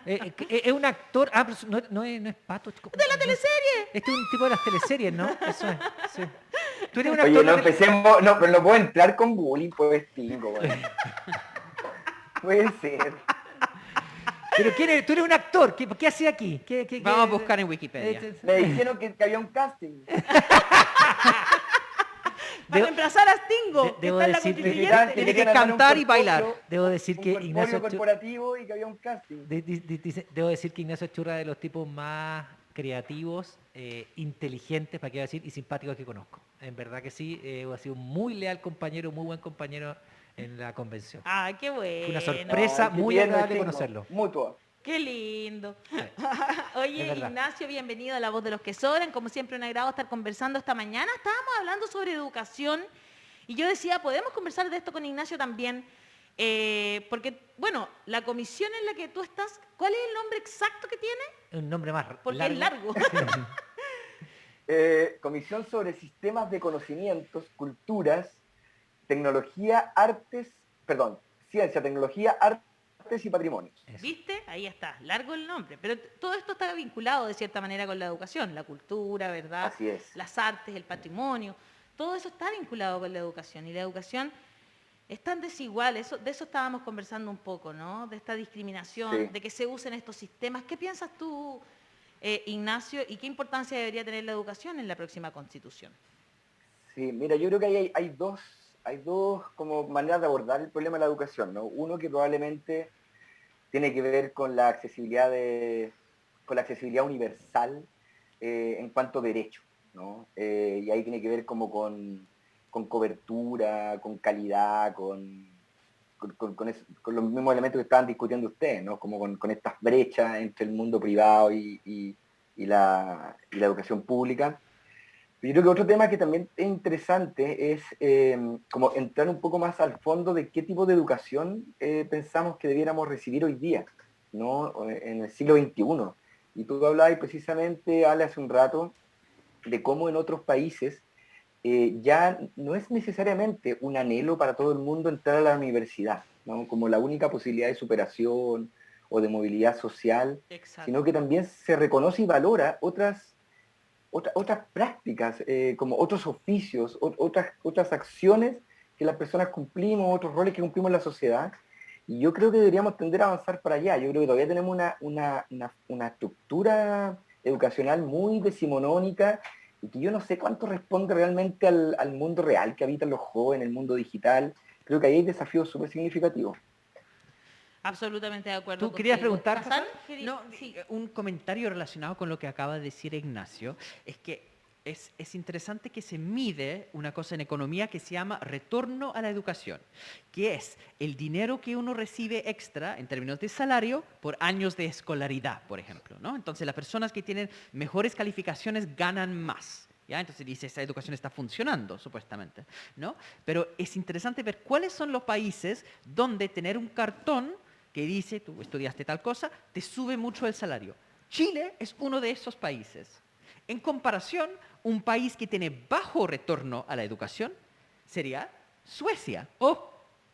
Es un actor. Ah, pero no es Pato. ¡De la teleserie! Este es un tipo de las teleseries, ¿no? Eso es. Sí. Tú eres un Oye, actor. no empecemos, no, pero no puedo entrar con bullying, pues, Tingo, güey. Puede ser. Pero tú eres un actor. ¿Qué haces aquí? Vamos a buscar en Wikipedia. Me dijeron que había un casting. Para reemplazar a Stingo, que debo está en la decir- constituyente. Tiene que cantar y bailar. Debo decir que un Ignacio corporativo y que había un casting. Debo decir que Ignacio Churra es de los tipos más creativos, inteligentes, para qué decir, y simpáticos que conozco. En verdad que sí, ha sido un muy leal compañero, muy buen compañero en la convención. Ay, qué bueno. Fue una sorpresa qué muy tierno, agradable Tingo. conocerlo. Mutua. Qué lindo. Es Oye, verdad. Ignacio, bienvenido a La Voz de los que Sobran. Como siempre, un agrado estar conversando esta mañana. Estábamos hablando sobre educación y yo decía, podemos conversar de esto con Ignacio también, porque, bueno, la comisión en la que tú estás, ¿cuál es el nombre exacto que tiene? Un nombre más Porque es largo. Comisión sobre sistemas de conocimientos, culturas, tecnología, ciencia, tecnología, artes y patrimonios. Eso. ¿Viste? Ahí está, largo el nombre. Pero todo esto está vinculado de cierta manera con la educación, la cultura, ¿verdad? Así es. Las artes, el patrimonio. Todo eso está vinculado con la educación. Y la educación es tan desigual, de eso estábamos conversando un poco, ¿no? De esta discriminación, Sí. de que se usen estos sistemas. ¿Qué piensas tú, Ignacio, y qué importancia debería tener la educación en la próxima Constitución? Sí, mira, yo creo que hay dos como maneras de abordar el problema de la educación, ¿no? Uno que probablemente tiene que ver con la accesibilidad universal en cuanto a derecho, ¿no? Y ahí tiene que ver como con cobertura, con calidad, con los mismos elementos que estaban discutiendo ustedes, ¿no? Como con estas brechas entre el mundo privado y la educación pública. Yo creo que otro tema que también es interesante es como entrar un poco más al fondo de qué tipo de educación pensamos que debiéramos recibir hoy día, ¿no? En el siglo XXI. Y tú hablabas precisamente, Ale, hace un rato, de cómo en otros países ya no es necesariamente un anhelo para todo el mundo entrar a la universidad, ¿no? Como la única posibilidad de superación o de movilidad social, Exacto. sino que también se reconoce y valora otras prácticas, como otros oficios, otras acciones que las personas cumplimos, otros roles que cumplimos en la sociedad. Y yo creo que deberíamos tender a avanzar para allá. Yo creo que todavía tenemos una estructura educacional muy decimonónica y que yo no sé cuánto responde realmente al mundo real que habitan los jóvenes, el mundo digital. Creo que ahí hay desafíos súper significativos. Absolutamente de acuerdo. ¿Tú querías contigo. preguntar, ¿Hassan? No, Sí. un comentario relacionado con lo que acaba de decir Ignacio, es que es interesante que se mide una cosa en economía que se llama retorno a la educación, que es el dinero que uno recibe extra en términos de salario por años de escolaridad, por ejemplo, ¿no? Entonces las personas que tienen mejores calificaciones ganan más. ¿Ya? Entonces dice, esa educación está funcionando, supuestamente, ¿no? Pero es interesante ver cuáles son los países donde tener un cartón que dice, tú estudiaste tal cosa, te sube mucho el salario. Chile es uno de esos países. En comparación, un país que tiene bajo retorno a la educación sería Suecia. ¡Oh!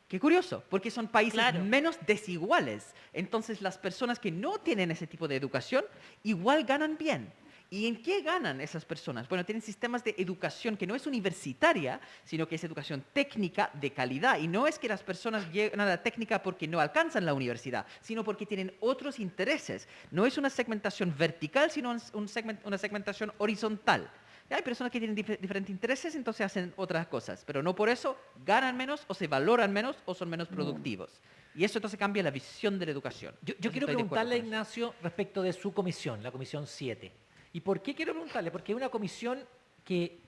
¡Qué curioso! Porque son países Claro. menos desiguales. Entonces, las personas que no tienen ese tipo de educación igual ganan bien. ¿Y en qué ganan esas personas? Bueno, tienen sistemas de educación que no es universitaria, sino que es educación técnica de calidad. Y no es que las personas llegan a la técnica porque no alcanzan la universidad, sino porque tienen otros intereses. No es una segmentación vertical, sino una segmentación horizontal. Y hay personas que tienen diferentes intereses, entonces hacen otras cosas, pero no por eso ganan menos o se valoran menos o son menos productivos. Y eso entonces cambia la visión de la educación. Yo Entonces, quiero estoy de acuerdo preguntarle a con eso. Ignacio respecto de su comisión, la comisión 7. ¿Y por qué quiero preguntarle? Porque es una comisión que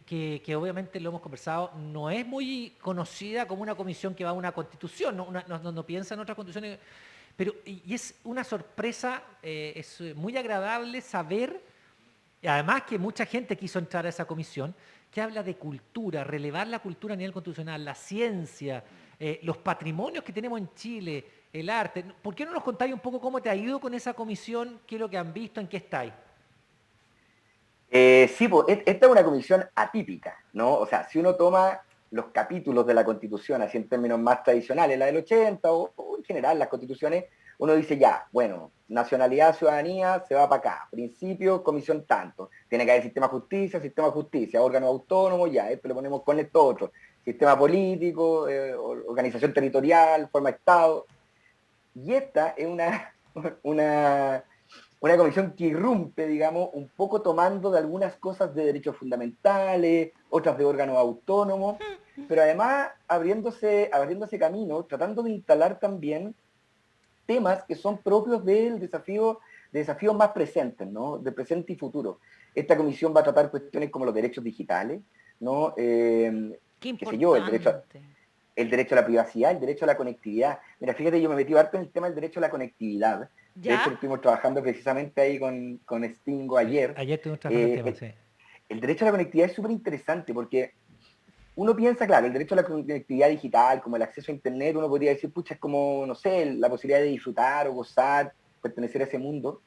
obviamente lo hemos conversado, no es muy conocida como una comisión que va a una constitución, no piensa en otras constituciones, pero y es una sorpresa, es muy agradable saber, y además que mucha gente quiso entrar a esa comisión, que habla de cultura, relevar la cultura a nivel constitucional, la ciencia, los patrimonios que tenemos en Chile, el arte. ¿Por qué no nos contáis un poco cómo te ha ido con esa comisión? ¿Qué es lo que han visto? ¿En qué estáis? Sí, pues, esta es una comisión atípica, ¿no? O sea, si uno toma los capítulos de la Constitución, así en términos más tradicionales, la del 80 o en general las constituciones, uno dice ya, bueno, nacionalidad, ciudadanía, se va para acá. Principio, comisión tanto. Tiene que haber sistema de justicia, órgano autónomo, ya, esto le ponemos con esto otro. Sistema político, organización territorial, forma de Estado. Y esta es una, una comisión que irrumpe, digamos, un poco tomando de algunas cosas de derechos fundamentales, otras de órganos autónomos, pero además abriéndose camino, tratando de instalar también temas que son propios del desafío, de desafíos más presentes, ¿no? De presente y futuro. Esta comisión va a tratar cuestiones como los derechos digitales, ¿no? Qué Qué sé yo, importante. el derecho a la privacidad, el derecho a la conectividad. Mira, fíjate, yo me metí harto en el tema del derecho a la conectividad. De hecho, ¿Ya? estuvimos trabajando precisamente ahí con Stingo ayer. Ayer estuvimos trabajando el tema, sí. El derecho a la conectividad es súper interesante porque uno piensa, claro, el derecho a la conectividad digital, como el acceso a Internet, uno podría decir, pucha, es como, no sé, la posibilidad de disfrutar o gozar, pertenecer a ese mundo.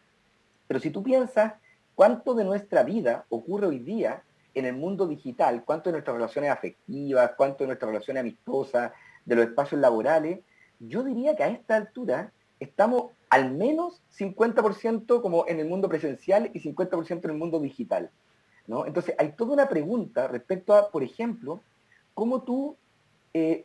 Pero si tú piensas cuánto de nuestra vida ocurre hoy día en el mundo digital, cuánto de nuestras relaciones afectivas, cuánto de nuestras relaciones amistosas, de los espacios laborales, yo diría que a esta altura estamos al menos 50% como en el mundo presencial y 50% en el mundo digital, ¿no? Entonces hay toda una pregunta respecto a, por ejemplo, cómo tú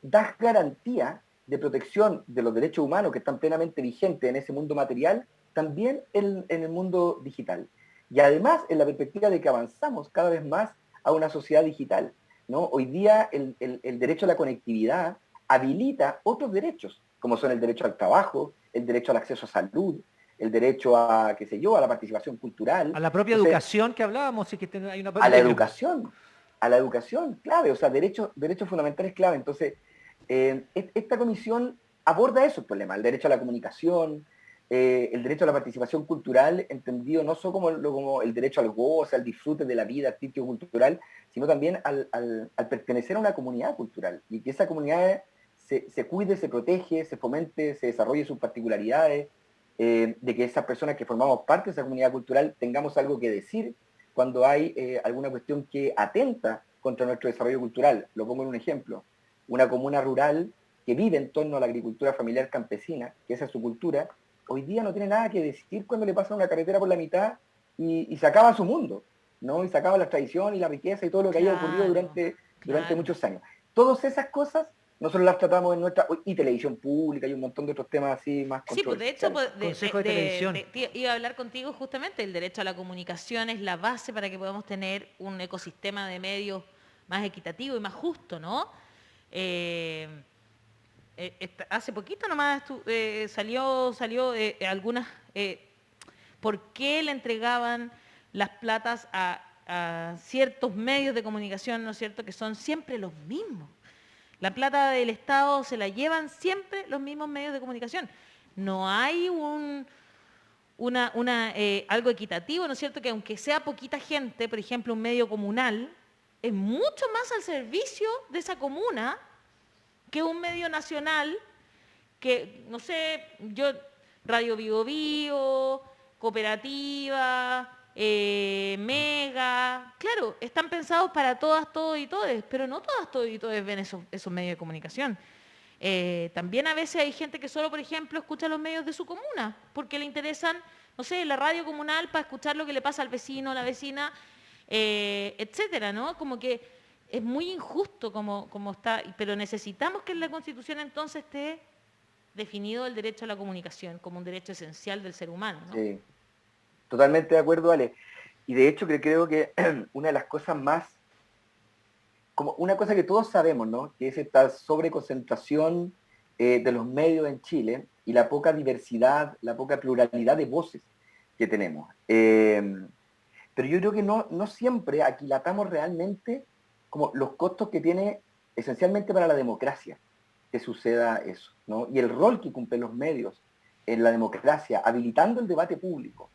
das garantía de protección de los derechos humanos que están plenamente vigentes en ese mundo material, también en el mundo digital. Y además, en la perspectiva de que avanzamos cada vez más a una sociedad digital, ¿no? Hoy día el derecho a la conectividad habilita otros derechos, como son el derecho al trabajo, el derecho al acceso a salud, el derecho a, qué sé yo, a la participación cultural. A la propia Entonces, educación que hablábamos, sí que hay una a la decrepo. educación, clave, o sea, derechos fundamentales clave. Entonces, esta comisión aborda esos problemas, el derecho a la comunicación, el derecho a la participación cultural, entendido no solo como el derecho al goce, al disfrute de la vida artístico-cultural, sino también al pertenecer a una comunidad cultural y que esa comunidad se cuide, se protege, se fomente, se desarrolle sus particularidades, de que esas personas que formamos parte de esa comunidad cultural tengamos algo que decir cuando hay alguna cuestión que atenta contra nuestro desarrollo cultural. Lo pongo en un ejemplo. Una comuna rural que vive en torno a la agricultura familiar campesina, que esa es su cultura, hoy día no tiene nada que decir cuando le pasan una carretera por la mitad y se acaba su mundo, ¿no? Y se acaba la tradición y la riqueza y todo lo que haya ocurrido Claro, durante claro. muchos años. Todas esas cosas nosotros las tratamos en nuestra... y televisión pública y un montón de otros temas así más Sí, pues de hecho, controversiales. Consejo de Televisión. iba a hablar contigo justamente, el derecho a la comunicación es la base para que podamos tener un ecosistema de medios más equitativo y más justo, ¿no? Eh, hace poquito nomás salió algunas, ¿por qué le entregaban las platas a ciertos medios de comunicación, ¿no es cierto?, que son siempre los mismos? La plata del Estado se la llevan siempre los mismos medios de comunicación. No hay algo equitativo, ¿no es cierto? Que aunque sea poquita gente, por ejemplo, un medio comunal, es mucho más al servicio de esa comuna que un medio nacional que, no sé, yo, Radio Vivo Vivo, Cooperativa, Mega, claro, están pensados para todas, todos y todes, pero no todas, todos y todes ven esos medios de comunicación. También a veces hay gente que solo, por ejemplo, escucha los medios de su comuna, porque le interesan, no sé, la radio comunal para escuchar lo que le pasa al vecino, a la vecina, etcétera, ¿no? Como que es muy injusto como está, pero necesitamos que en la Constitución entonces esté definido el derecho a la comunicación como un derecho esencial del ser humano, ¿no? Sí, totalmente de acuerdo, Ale. Y de hecho creo que una de las cosas más, como una cosa que todos sabemos, ¿no? Que es esta sobreconcentración de los medios en Chile y la poca diversidad, la poca pluralidad de voces que tenemos. Pero yo creo que no siempre aquilatamos realmente como los costos que tiene esencialmente para la democracia que suceda eso, ¿no? Y el rol que cumplen los medios en la democracia, habilitando el debate público.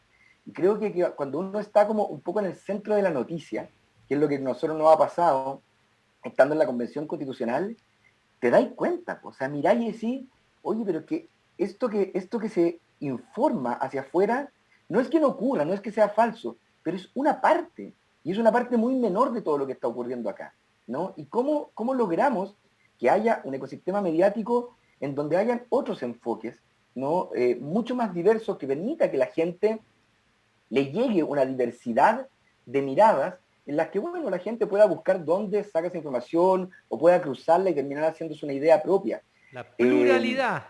Y creo que cuando uno está como un poco en el centro de la noticia, que es lo que a nosotros nos ha pasado estando en la Convención Constitucional, te dais cuenta, o sea, miráis y decís, oye, pero que esto que se informa hacia afuera, no es que no ocurra, no es que sea falso, pero es una parte, y es una parte muy menor de todo lo que está ocurriendo acá, ¿no? Y cómo logramos que haya un ecosistema mediático en donde hayan otros enfoques ¿no? Mucho más diverso, que permita que la gente le llegue una diversidad de miradas en las que, bueno, la gente pueda buscar dónde saca esa información o pueda cruzarla y terminar haciéndose una idea propia. La pluralidad.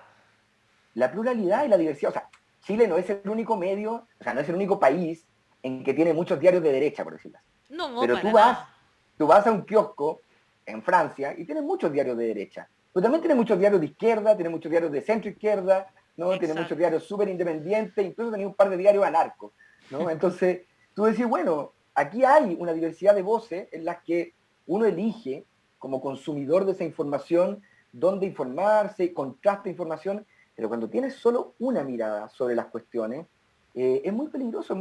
La pluralidad y la diversidad. O sea, Chile no es el único medio, o sea, no es el único país en que tiene muchos diarios de derecha, por decirlo así. No, Pero para nada. tú vas a un kiosco en Francia y tienes muchos diarios de derecha. Pero también tiene muchos diarios de izquierda, tiene muchos diarios de centro izquierda, ¿no? Tiene Exacto. muchos diarios súper independientes, incluso tenía un par de diarios anarcos, ¿no? Entonces, tú decís, bueno, aquí hay una diversidad de voces en las que uno elige, como consumidor de esa información, dónde informarse, contrasta información, pero cuando tienes solo una mirada sobre las cuestiones, es muy peligroso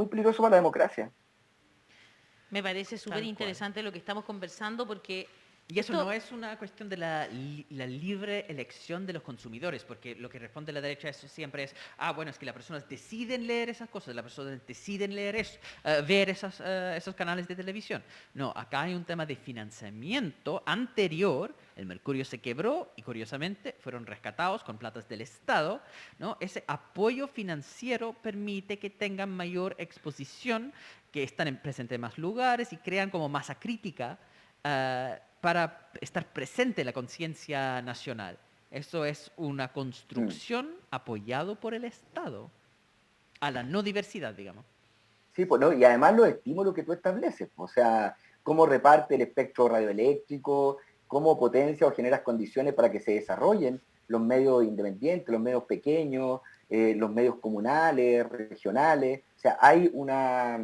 para la democracia. Me parece Tal súper cual. interesante lo que estamos conversando porque Y eso esto- no es una cuestión de la libre elección de los consumidores, porque lo que responde la derecha eso siempre es, bueno, es que las personas deciden leer esas cosas, las personas deciden leer eso, ver esos canales de televisión. No, acá hay un tema de financiamiento anterior, el Mercurio se quebró y curiosamente fueron rescatados con platas del Estado, ¿no? Ese apoyo financiero permite que tengan mayor exposición, que están presentes en más lugares y crean como masa crítica para estar presente en la conciencia nacional. Eso es una construcción apoyado por el Estado a la no diversidad, digamos. Sí, pues, ¿no? Y además los estímulos que tú estableces, o sea, cómo reparte el espectro radioeléctrico, cómo potencia o generas condiciones para que se desarrollen los medios independientes, los medios pequeños, los medios comunales, regionales. O sea, hay una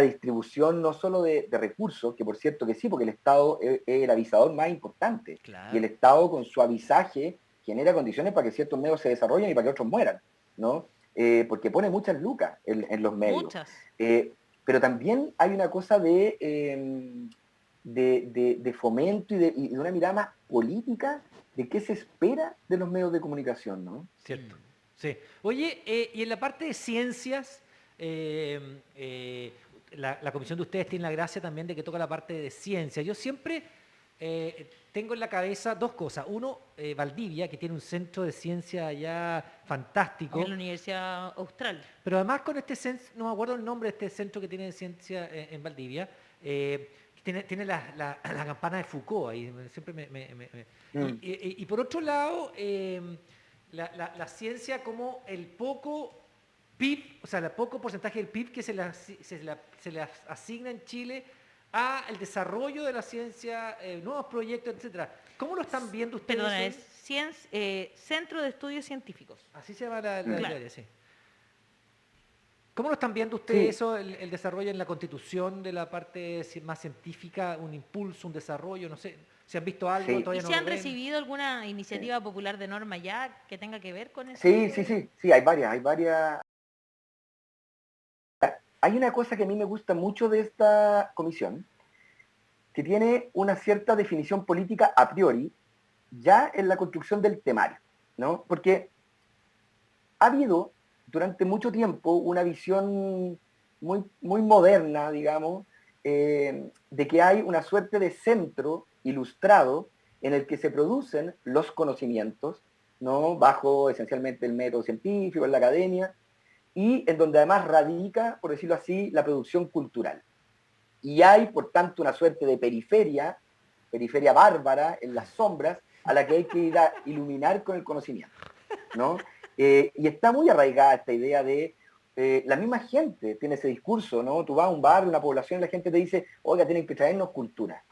distribución no solo de recursos, que por cierto que sí, porque el Estado es el avisador más importante. Claro. Y el Estado con su avisaje genera condiciones para que ciertos medios se desarrollen y para que otros mueran, ¿no? Porque pone muchas lucas en los medios. muchas. Pero también hay una cosa de fomento y de una mirada más política de qué se espera de los medios de comunicación, ¿no? Cierto. Sí. Oye, y en la parte de ciencias, la comisión de ustedes tiene la gracia también de que toca la parte de ciencia. Yo siempre tengo en la cabeza dos cosas. Uno, Valdivia, que tiene un centro de ciencia allá fantástico. En la Universidad Austral. Pero además con este centro, no me acuerdo el nombre de este centro que tiene de ciencia en Valdivia, tiene la campana de Foucault ahí, siempre y por otro lado, la ciencia como el poco PIB, o sea, el poco porcentaje del PIB que se le asigna en Chile a el desarrollo de la ciencia, nuevos proyectos, etcétera. ¿Cómo lo están viendo ustedes? Perdona, es Centro de Estudios Científicos. Así se llama la Claro. área, sí. ¿Cómo lo están viendo ustedes Sí. eso, el desarrollo en la constitución de la parte más científica, un impulso, un desarrollo, no sé, si han visto algo, Sí. todavía ¿Y no si lo han ven? recibido alguna iniciativa popular de norma ya que tenga que ver con eso? Sí, hay varias. Hay una cosa que a mí me gusta mucho de esta comisión, que tiene una cierta definición política a priori, ya en la construcción del temario, ¿no? Porque ha habido durante mucho tiempo una visión muy, muy moderna, digamos, de que hay una suerte de centro ilustrado en el que se producen los conocimientos, ¿no? Bajo esencialmente el método científico, en la academia, y en donde además radica, por decirlo así, la producción cultural. Y hay, por tanto, una suerte de periferia bárbara en las sombras, a la que hay que ir a iluminar con el conocimiento, ¿no? Y está muy arraigada esta idea de la misma gente tiene ese discurso, ¿no? Tú vas a un bar, una población, y la gente te dice, oiga, tienen que traernos cultura.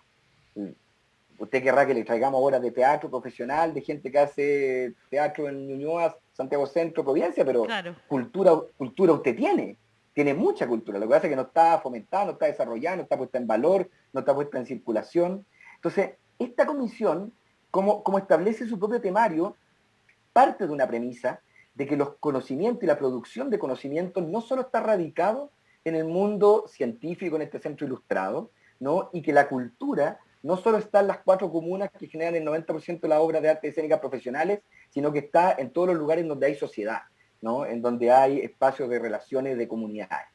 Usted querrá que le traigamos horas de teatro profesional, de gente que hace teatro en Ñuñoa, Santiago Centro, Providencia, pero Claro. cultura usted tiene mucha cultura. Lo que pasa es que no está fomentada, no está desarrollada, no está puesta en valor, no está puesta en circulación. Entonces, esta comisión, como establece su propio temario, parte de una premisa de que los conocimientos y la producción de conocimientos no solo está radicado en el mundo científico, en este centro ilustrado, ¿no? Y que la cultura no solo está en las 4 comunas que generan el 90% de las obras de arte escénica profesionales, sino que está en todos los lugares donde hay sociedad, ¿no? En donde hay espacios de relaciones de comunidades.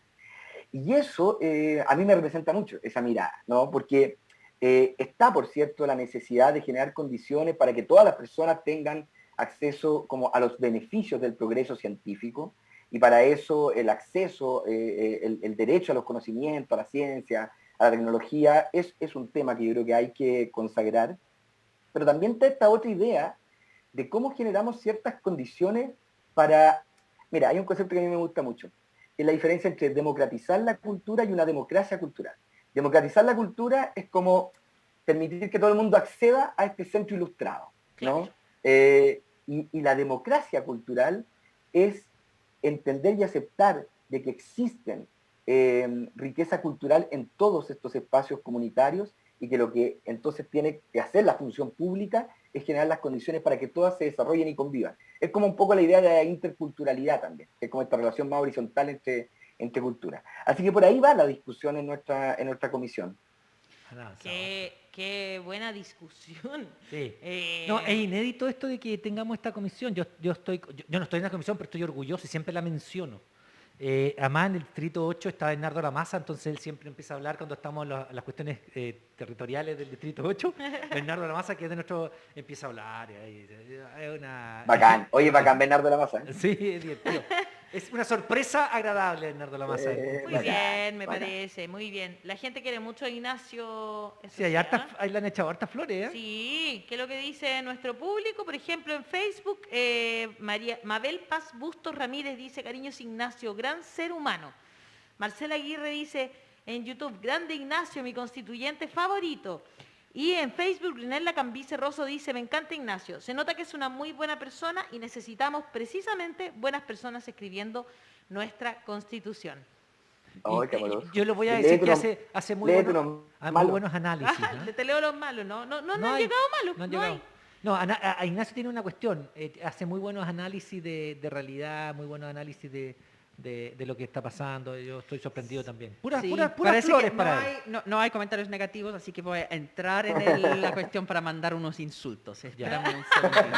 Y eso a mí me representa mucho, esa mirada, ¿no? Porque está, por cierto, la necesidad de generar condiciones para que todas las personas tengan acceso como a los beneficios del progreso científico, y para eso el acceso, el derecho a los conocimientos, a la ciencia, a la tecnología, es un tema que yo creo que hay que consagrar. Pero también está esta otra idea de cómo generamos ciertas condiciones para... Mira, hay un concepto que a mí me gusta mucho, que es la diferencia entre democratizar la cultura y una democracia cultural. Democratizar la cultura es como permitir que todo el mundo acceda a este centro ilustrado, ¿no? Claro. Y la democracia cultural es entender y aceptar de que existen riqueza cultural en todos estos espacios comunitarios, y que lo que entonces tiene que hacer la función pública es generar las condiciones para que todas se desarrollen y convivan. Es como un poco la idea de la interculturalidad también, que es como esta relación más horizontal entre culturas. Así que por ahí va la discusión en nuestra comisión. Qué buena discusión. Sí. Eh, No, es inédito esto de que tengamos esta comisión. Yo no estoy en la comisión, pero estoy orgulloso y siempre la menciono. Además, en el Distrito 8 está Bernardo Lamasa, entonces él siempre empieza a hablar cuando estamos en las cuestiones territoriales del Distrito 8. Bernardo Lamasa, que es de nuestro, empieza a hablar. Es una... Bacán. Oye, bacán Bernardo Lamasa. Sí, es divertido. Es una sorpresa agradable, Bernardo Lamasa. Muy Bacán, bien, me bacán. parece, muy bien. La gente quiere mucho a Ignacio. eso Sí, hay sí, hartas, ¿ah? ahí le han echado hartas flores, ¿eh? Sí, ¿qué es lo que dice nuestro público? Por ejemplo, en Facebook, Mabel Paz Bustos Ramírez dice, cariños Ignacio, gran ser humano. Marcela Aguirre dice en YouTube, grande Ignacio, mi constituyente favorito. Y en Facebook, Rinella Cambice Rosso dice, me encanta Ignacio. Se nota que es una muy buena persona y necesitamos precisamente buenas personas escribiendo nuestra constitución. Ay, qué amoroso. Yo le voy a decir que hace muy malos. buenos análisis. ¿no? Te leo los malos, ¿no? No han hay- llegado malos, no han no llegado. hay. No, a Ignacio tiene una cuestión. Hace muy buenos análisis de realidad, muy buenos análisis de lo que está pasando. Yo estoy sorprendido también. Puras Sí, puras parece flores que para él. no hay comentarios negativos, así que voy a entrar en la cuestión para mandar unos insultos. Espérame un segundito.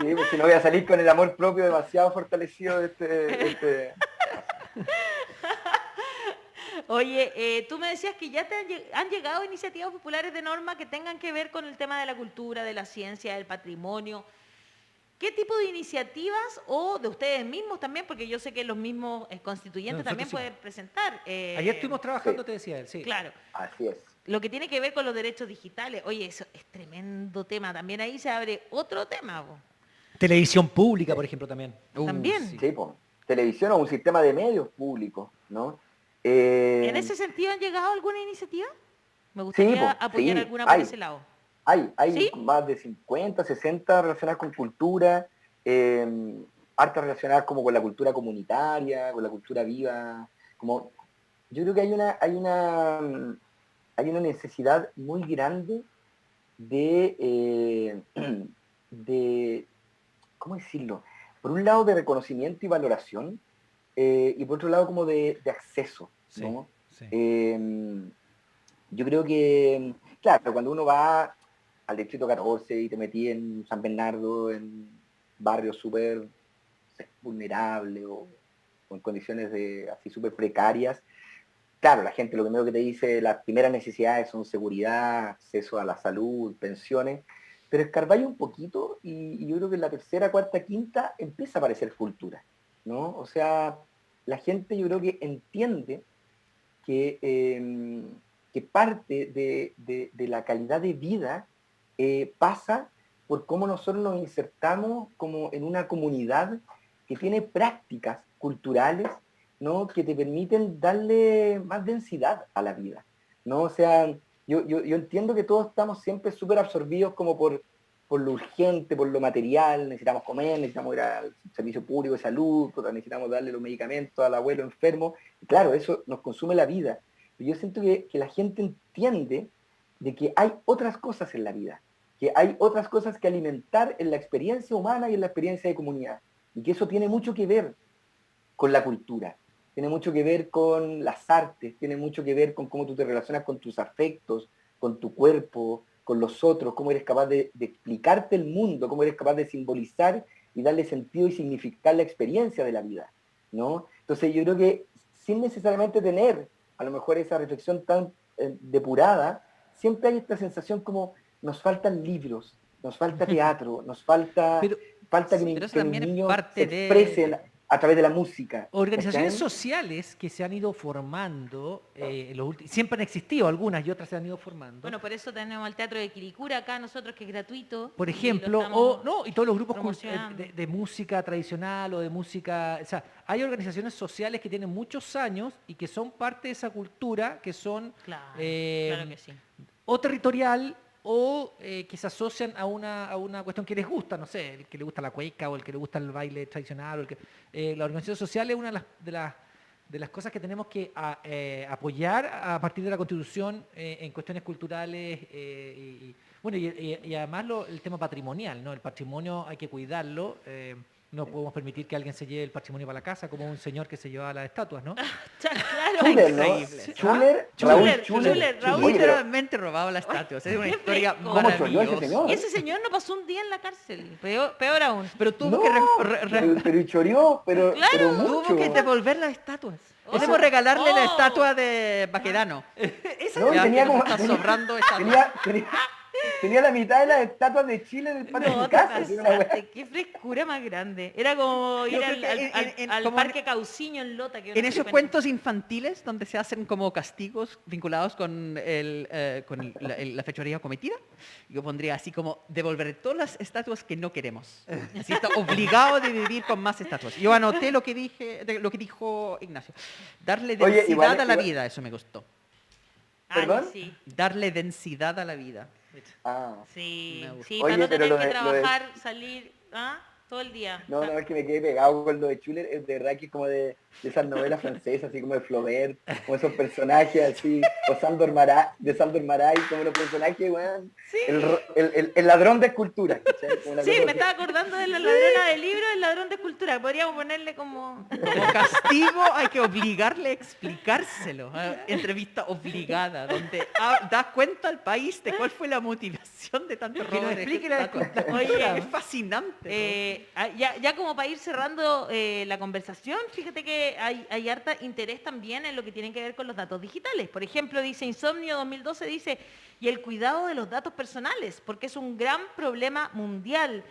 Sí, pues si no voy a salir con el amor propio demasiado fortalecido de este... Oye, tú me decías que ya han llegado iniciativas populares de norma que tengan que ver con el tema de la cultura, de la ciencia, del patrimonio. ¿Qué tipo de iniciativas o de ustedes mismos también? Porque yo sé que los mismos constituyentes Nosotros también sí. pueden presentar. Ayer estuvimos trabajando, sí. te decía él, sí. Claro. Así es. Lo que tiene que ver con los derechos digitales. Oye, eso es tremendo tema. También ahí se abre otro tema. Po. Televisión pública, por ejemplo, también. También. Sí. Sí, pues. Televisión o un sistema de medios públicos, ¿no? ¿En ese sentido han llegado alguna iniciativa? Me gustaría po, apoyar sí, alguna por hay. ese lado. Hay ¿Sí? más de 50, 60 relacionadas con cultura, hartas relacionadas como con la cultura comunitaria, con la cultura viva. Como, yo creo que hay una necesidad muy grande de, ¿cómo decirlo? Por un lado de reconocimiento y valoración, y por otro lado como de acceso, ¿no? Sí. Yo creo que, claro, cuando uno va al distrito 14 y te metí en San Bernardo, en barrios súper vulnerables o en condiciones así súper precarias, claro, la gente lo primero que te dice, las primeras necesidades son seguridad, acceso a la salud, pensiones, pero escarbáis un poquito y yo creo que en la tercera, cuarta, quinta empieza a aparecer cultura, ¿no? O sea, la gente yo creo que entiende que parte de la calidad de vida pasa por cómo nosotros nos insertamos como en una comunidad que tiene prácticas culturales, ¿no? Que te permiten darle más densidad a la vida, ¿no? O sea, yo entiendo que todos estamos siempre súper absorbidos como por lo urgente, por lo material, necesitamos comer, necesitamos ir al servicio público de salud, necesitamos darle los medicamentos al abuelo enfermo, y claro, eso nos consume la vida. Pero yo siento que la gente entiende de que hay otras cosas en la vida, que hay otras cosas que alimentar en la experiencia humana y en la experiencia de comunidad, y que eso tiene mucho que ver con la cultura, tiene mucho que ver con las artes, tiene mucho que ver con cómo tú te relacionas con tus afectos, con tu cuerpo, con los otros, cómo eres capaz de explicarte el mundo, cómo eres capaz de simbolizar y darle sentido y significar la experiencia de la vida, ¿no? Entonces yo creo que sin necesariamente tener a lo mejor esa reflexión tan depurada, siempre hay esta sensación como nos faltan libros, nos falta teatro, nos falta, Pero falta pero eso que los también es niños parte se expresen a través de la música. organizaciones ¿cachai? sociales que se han ido formando, siempre han existido algunas y otras se han ido formando. Bueno, por eso tenemos el Teatro de Quiricura acá nosotros, que es gratuito. Por y lo ejemplo, estamos y todos los grupos promocionando. de música tradicional o de música, o sea, hay organizaciones sociales que tienen muchos años y que son parte de esa cultura, que son Claro, eh, claro que sí. o territorial o que se asocian a una cuestión que les gusta, no sé, el que le gusta la cueca o el que le gusta el baile tradicional. La organización social es una de las cosas que tenemos que apoyar a partir de la Constitución en cuestiones culturales bueno, y además el tema patrimonial, ¿no? El patrimonio hay que cuidarlo. No podemos permitir que alguien se lleve el patrimonio para la casa, como un señor que se llevaba las estatuas, ¿no? Claro. Chuler, ¿no? Increíble. Chuler, Chuler, Raúl Chuler, Raúl. Oye, pero Literalmente robaba las estatuas. Es una qué historia fresco. ¿cómo choreó ese maravillosa. señor? Y ese señor no pasó un día en la cárcel, peor aún. Pero tuvo no, que pero y choreó, pero Claro. mucho. tuvo que devolver las estatuas. Oh. Podemos regalarle la Oh. estatua de Baquedano. No, y Ya tenía que nos como- está sobrando estatuas. tenía la mitad de las estatuas de Chile en el patio de No, su te casa. así una wea. pasaste, qué frescura más grande. Era como ir Yo creo al, que al como Parque Cauciño en Lota. Que En uno se esos cuenta. cuentos infantiles donde se hacen como castigos vinculados con, la fechoría cometida, yo pondría así como devolver todas las estatuas que no queremos. Así está obligado de vivir con más estatuas. Yo anoté lo que dijo Ignacio. Darle Oye, densidad igual- a la igual- vida, eso me gustó. Ay, ¿Perdón? sí. Darle densidad a la vida. Ah, Sí, Me gusta. sí, Oye, para no pero tener lo que de- lo de- trabajar, salir, todo el día. no, es que me quedé pegado con lo de Chuler, es de verdad que es como de esas novelas francesas, así como de Flaubert, como esos personajes así, o de Sandor Maray, como los personajes, weón, Sí. el ladrón de esculturas, ¿cachai? Como una Sí, cosa me así. estaba acordando de la ladrona de libros, el ladrón de escultura. Podríamos ponerle como... Como castigo hay que obligarle a explicárselo. Entrevista obligada, donde das cuenta al país de cuál fue la motivación de tanto Que nos robo de explique la estatuas. Oye, Es fascinante. ya como para ir cerrando la conversación, fíjate que hay harta interés también en lo que tiene que ver con los datos digitales. Por ejemplo, dice Insomnio 2012, dice, y el cuidado de los datos personales, porque es un gran problema mundial.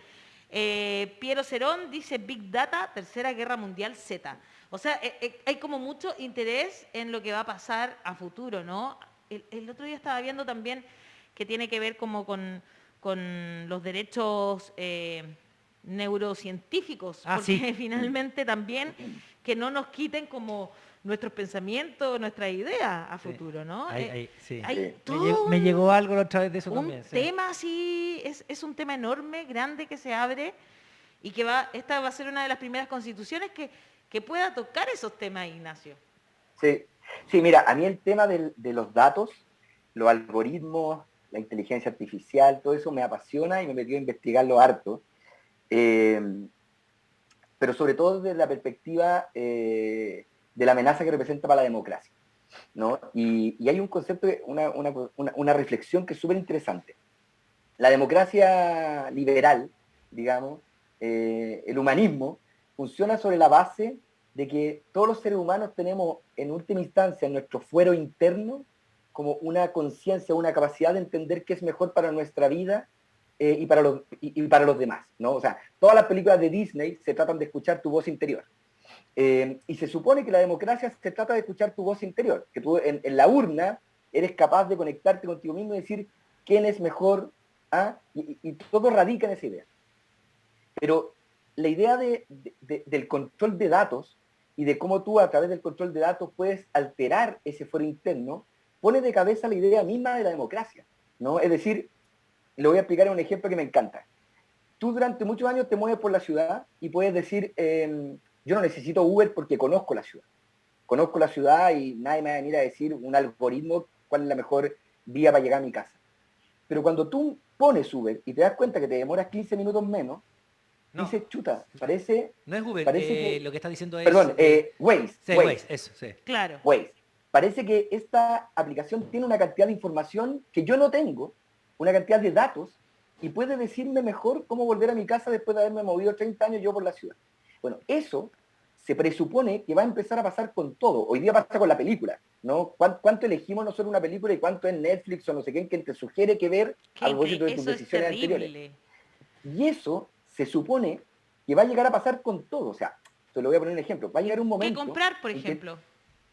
Piero Cerón dice Big Data, Tercera Guerra Mundial Z. O sea, hay como mucho interés en lo que va a pasar a futuro, ¿no? El otro día estaba viendo también que tiene que ver como con los derechos neurocientíficos, Ah, porque sí. finalmente también que no nos quiten como nuestros pensamientos, nuestras ideas a Sí. futuro, ¿no? Sí. Hay Sí. todo Me llegó algo la otra vez de eso un también. sí. tema así, es un tema enorme, grande que se abre y que esta va a ser una de las primeras constituciones que pueda tocar esos temas, Ignacio. Sí, sí, mira, a mí el tema de los datos, los algoritmos, la inteligencia artificial, todo eso me apasiona y me metió a investigarlo harto. Pero sobre todo desde la perspectiva de la amenaza que representa para la democracia, ¿no? Y hay un concepto, una reflexión que es súper interesante. La democracia liberal, digamos, el humanismo, funciona sobre la base de que todos los seres humanos tenemos en última instancia en nuestro fuero interno como una conciencia, una capacidad de entender qué es mejor para nuestra vida y para los demás, ¿no? O sea, todas las películas de Disney se tratan de escuchar tu voz interior. Y se supone que la democracia se trata de escuchar tu voz interior, que tú en la urna eres capaz de conectarte contigo mismo y decir quién es mejor, y todo radica en esa idea. Pero la idea del control de datos y de cómo tú a través del control de datos puedes alterar ese fuero interno, pone de cabeza la idea misma de la democracia, ¿no? Es decir, le voy a explicar un ejemplo que me encanta. Tú durante muchos años te mueves por la ciudad y puedes decir, yo no necesito Uber porque conozco la ciudad. Conozco la ciudad y nadie me va a venir a decir un algoritmo cuál es la mejor vía para llegar a mi casa. Pero cuando tú pones Uber y te das cuenta que te demoras 15 minutos menos, No. dices, chuta, parece... No es Uber, parece que- lo que está diciendo es... Perdón, Waze. sí, Waze. Waze, eso, sí. Claro. Waze. Parece que esta aplicación tiene una cantidad de información que yo no tengo, una cantidad de datos, y puede decirme mejor cómo volver a mi casa después de haberme movido 30 años yo por la ciudad. Bueno, eso se presupone que va a empezar a pasar con todo. Hoy día pasa con la película, ¿no? ¿Cuánto elegimos nosotros una película y cuánto es Netflix o no sé quién que te sugiere que ver a propósito de tus Eso es decisiones anteriores? terrible. Y eso se supone que va a llegar a pasar con todo. O sea, te lo voy a poner un ejemplo. Va a llegar un ¿Qué momento comprar, por en que- ejemplo?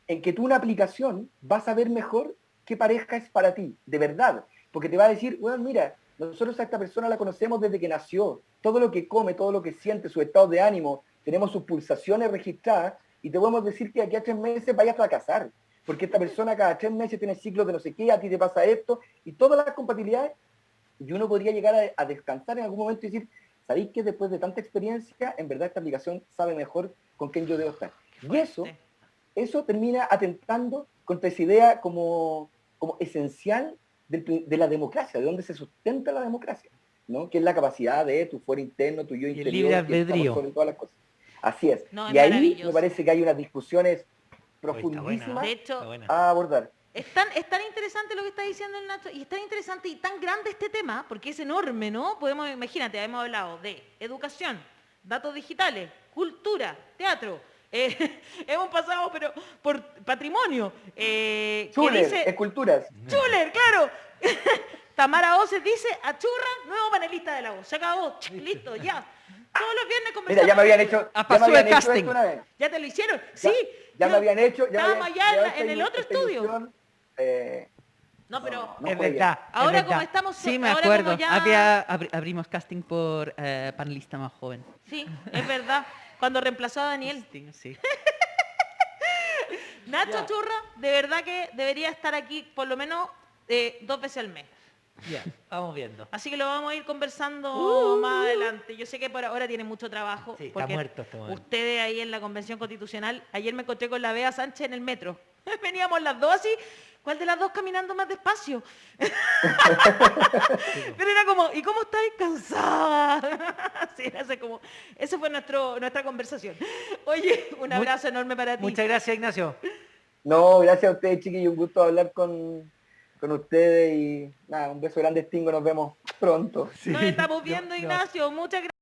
en que tú una aplicación vas a ver mejor qué pareja es para ti, de verdad. Porque te va a decir, bueno, mira, nosotros a esta persona la conocemos desde que nació. Todo lo que come, todo lo que siente, su estado de ánimo, tenemos sus pulsaciones registradas y te podemos decir que de aquí a 3 meses vaya a fracasar. Porque esta persona cada 3 meses tiene ciclos de no sé qué, a ti te pasa esto, y todas las compatibilidades, y uno podría llegar a descansar en algún momento y decir, ¿sabéis que después de tanta experiencia, en verdad esta aplicación sabe mejor con quién yo debo estar? Y eso termina atentando contra esa idea como esencial de la democracia, de donde se sustenta la democracia, ¿no? Que es la capacidad de tu fuero interno, tu yo el interior, libre que está por albedrío. sobre todas las cosas. Así es. No, es Y ahí maravilloso. me parece que hay unas discusiones Oye, está buena, profundísimas De hecho, está buena. a abordar. es tan interesante lo que está diciendo el Nacho, y es tan interesante y tan grande este tema, porque es enorme, ¿no? Podemos, imagínate, hemos hablado de educación, datos digitales, cultura, teatro, hemos pasado pero por patrimonio, que Zuller, dice, esculturas. Chuler, claro. Tamara Oces dice, achurra, nuevo panelista de la voz. Se acabó, listo, ya. Todos los viernes conversamos. Mira, ya me habían de cultura. hecho, Ah, pasó el casting. esto una vez. ¿Ya te lo hicieron? Ya- Sí. Ya me habían hecho. Estábamos allá en el esta otro estudio. ilusión, No, pero no Es fue verdad. ahora es como verdad. estamos... Sí, me ahora acuerdo. como ya- Abrimos casting por panelista más joven. Sí, es verdad. Cuando reemplazó a Daniel. Casting, sí. Nacho Churra, de verdad que debería estar aquí por lo menos 2 veces al mes. Ya, vamos viendo. Así que lo vamos a ir conversando más adelante. Yo sé que por ahora tiene mucho trabajo. Sí, está porque muerto este momento. ustedes ahí en la Convención Constitucional, ayer me encontré con la Bea Sánchez en el metro. Veníamos las dos así, ¿cuál de las dos caminando más despacio? Pero era como, ¿y cómo estáis cansada? Sí, ese fue nuestra conversación. Oye, un abrazo enorme para ti. Muchas gracias, Ignacio. No, gracias a ustedes, chiquillos. Un gusto hablar con ustedes y nada, un beso grande, Stingo. Nos vemos pronto. Nos estamos viendo, No, no. Ignacio. Muchas gracias.